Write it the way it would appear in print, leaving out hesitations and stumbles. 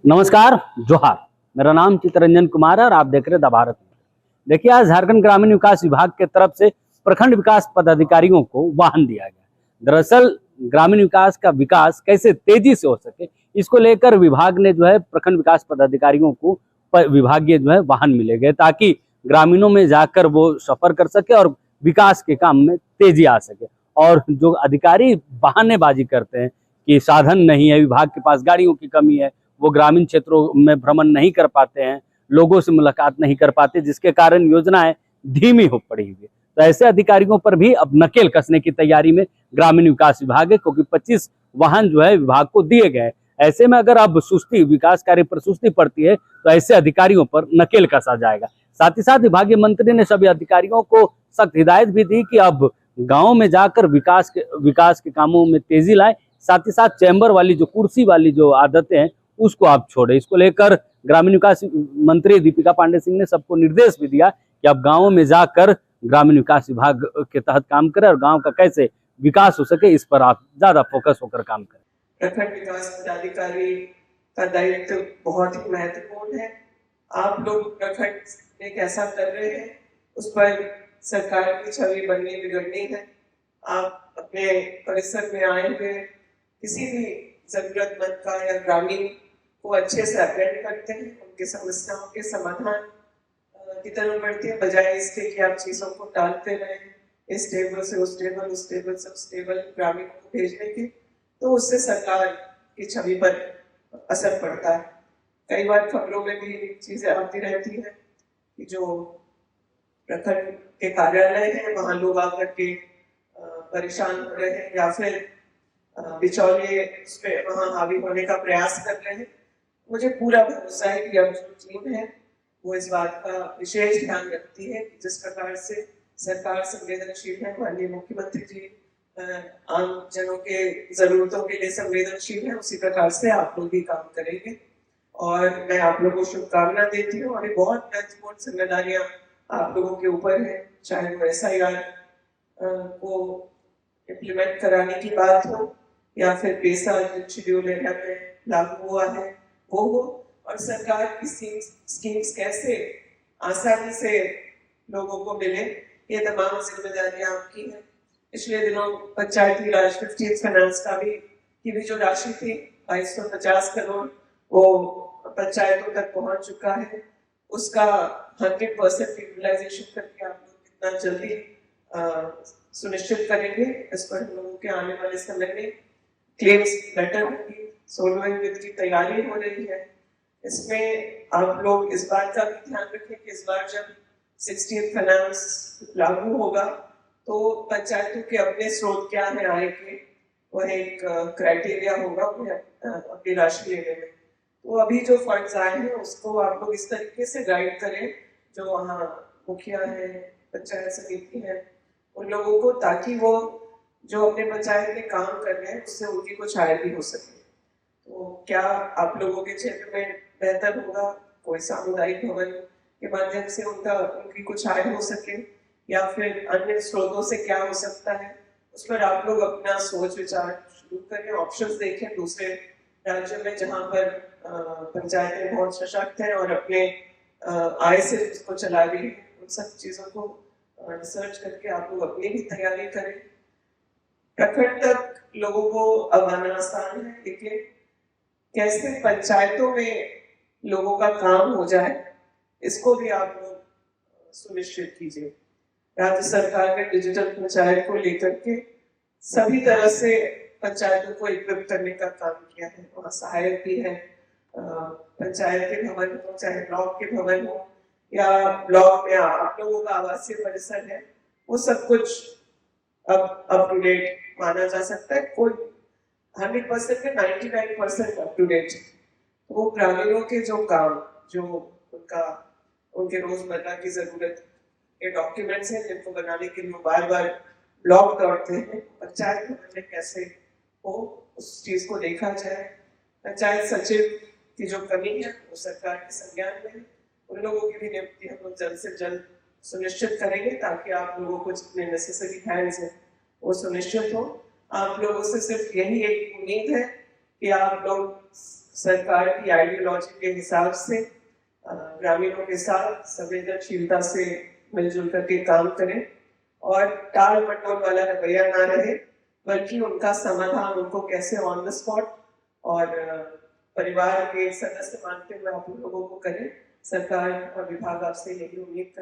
नमस्कार, जोहार। मेरा नाम चित्तरंजन कुमार है और आप देख रहे हैं द भारत। देखिए, आज झारखंड ग्रामीण विकास विभाग के तरफ से प्रखंड विकास पदाधिकारियों को वाहन दिया गया। दरअसल ग्रामीण विकास का विकास कैसे तेजी से हो सके, इसको लेकर विभाग ने जो है प्रखंड विकास पदाधिकारियों को विभागीय जो है वाहन मिले गए, ताकि ग्रामीणों में जाकर वो सफर कर सके और विकास के काम में तेजी आ सके। और जो अधिकारी बहानेबाजी करते हैं कि साधन नहीं है, विभाग के पास गाड़ियों की कमी है, वो ग्रामीण क्षेत्रों में भ्रमण नहीं कर पाते हैं, लोगों से मुलाकात नहीं कर पाते, जिसके कारण योजनाएं धीमी हो पड़ी हुई है। तो ऐसे अधिकारियों पर भी अब नकेल कसने की तैयारी में ग्रामीण विकास विभाग है, क्योंकि 25 वाहन जो है विभाग को दिए गए। ऐसे में अगर अब सुस्ती विकास कार्य पर सुस्ती पड़ती है तो ऐसे अधिकारियों पर नकेल कसा जाएगा। साथ ही साथ विभागीय मंत्री ने सभी अधिकारियों को सख्त हिदायत भी दी कि अब गाँव में जाकर विकास के कामों में तेजी लाए। साथ ही साथ चैम्बर वाली जो कुर्सी वाली जो आदतें हैं उसको आप छोड़े। इसको लेकर ग्रामीण विकास मंत्री दीपिका पांडे सिंह ने सबको निर्देश भी दिया कि आप गाँवों में जाकर ग्रामीण विकास विभाग के तहत काम करें और गांव का कैसे विकास हो सके, इस पर आप ज्यादा फोकस होकर काम करें। प्रखंड विकास पदाधिकारी का दायित्व बहुत ही महत्वपूर्ण है। आप लोग प्रखंड में कैसा कर रहे हैं उस पर सरकार की छवि बननी बिगड़नी है। आप अपने परिसर में आए हुए किसी भी जरूरतमंद का या ग्रामीण को अच्छे से अटेंड करते हैं, उनकी समस्याओं के समाधान की तरफ बढ़ते हैं, बजाय इसके कि आप चीजों को टालते रहें, इस टेबल से उस टेबल, उस टेबल से उस टेबल ग्रामीण को भेजने के। तो उससे सरकार की छवि पर असर पड़ता है। कई बार खबरों में भी चीजें आती रहती हैं कि जो प्रखंड के कार्यालय है वहां लोग आकर के परेशान हो रहे हैं या फिर बिचौलिए उस पर वहां हावी होने का प्रयास कर रहे हैं। मुझे पूरा भरोसा है कि अब जो टीम है वो इस बात का विशेष ध्यान रखती है कि जिस प्रकार से सरकार संवेदनशील है, माननीय मुख्यमंत्री जी आम जनों के जरूरतों के लिए संवेदनशील है, उसी प्रकार से आप लोग भी काम करेंगे। और मैं आप लोगों को शुभकामना देती हूँ। और ये बहुत महत्वपूर्ण जिम्मेदारियां आप लोगों के ऊपर है, चाहे वो SIR को इम्प्लीमेंट कराने की बात हो या फिर पैसा शेड्यूल एरिया में लागू हुआ है वो हो, और सरकार की स्कीम्स कैसे आसानी से लोगों को मिले, ये तमाम जिम्मेदारियां आपकी हैं। पिछले दिनों पंचायती राज 15th फाइनेंस की भी जो राशि थी 2250 करोड़ वो पंचायतों तक पहुंच चुका है। उसका 100% यूटिलाइजेशन करके आप लोग कितना जल्दी सुनिश्चित करेंगे, इस पर हम लोगों के आने वाले समय में क्लेम्स बेटर होगी। सोलवेंट विद की तैयारी हो रही है। इसमें आप लोग इस बात का भी ध्यान रखें कि इस बार जब 16th फाइनेंस लागू होगा तो पंचायतों के अपने स्रोत क्या है आय के, वह एक क्राइटेरिया होगा अपनी राशि लेने में। तो अभी जो फंड्स आए हैं उसको आप लोग इस तरीके से गाइड करें, जो वहाँ मुखिया है, पंचायत समिति है, उन लोगों को, ताकि वो जो अपने पंचायत में काम कर रहे हैं उससे उनकी कुछ आय भी हो सके। तो क्या आप लोगों के क्षेत्र में बेहतर होगा कोई सामुदायिक भवन के माध्यम से उनकी कुछ आय हो सके, या फिर अन्य स्रोतों से क्या हो सकता है, उस पर आप लोग अपना सोच विचार शुरू करें, ऑप्शंस देखें दूसरे राज्यों में जहां पर पंचायतें बहुत सशक्त हैं और अपने आय से उसको चला रही है। उन सब चीजों को रिसर्च करके आप लोग अपनी भी तैयारी करें। प्रखंड तक लोगों को अब आना आसान है, लेकिन कैसे पंचायतों में लोगों का काम हो जाए इसको भी आप लोग सुनिश्चित कीजिए। राज्य सरकार ने डिजिटल पंचायत को लेकर के सभी तरह से पंचायतों को इक्विप करने का काम किया है। वहाँ सहायक भी है, पंचायत के भवन हो चाहे ब्लॉक के भवन हो या ब्लॉक में आप लोगों का आवासीय परिसर है, वो सब कुछ अब अप टू डेट माना जा सकता है। कोई 100% में 99% अप टू डेट। वो ग्रामीणों के जो काम, जो उनके रोजमर्रा की जरूरत के डॉक्यूमेंट्स हैं जिनको बनाने के लिए बार बार ब्लॉक दौड़ते हैं, पंचायत भवन में कैसे हो उस चीज को देखा जाए। पंचायत सचिव की जो कमी है वो सरकार के संज्ञान में, उन लोगों की भी नियुक्ति हम लोग जल्द से जल्द सुनिश्चित करेंगे, ताकि आप लोगों को जितने नेसेसरी हैंड्स हैं वो सुनिश्चित हो। आप लोगों से सिर्फ यही एक उम्मीद है कि आप लोग सरकार की आइडियोलॉजी के हिसाब से ग्रामीणों के साथ संवेदनशीलता से मिलजुल करके काम करें और टाल मटोल वाला रवैया ना रहे, बल्कि उनका समाधान उनको कैसे ऑन द स्पॉट और परिवार के सदस्य मानते हुए आप लोगों को करें। सरकार और विभाग आपसे यही उम्मीद करते हैं।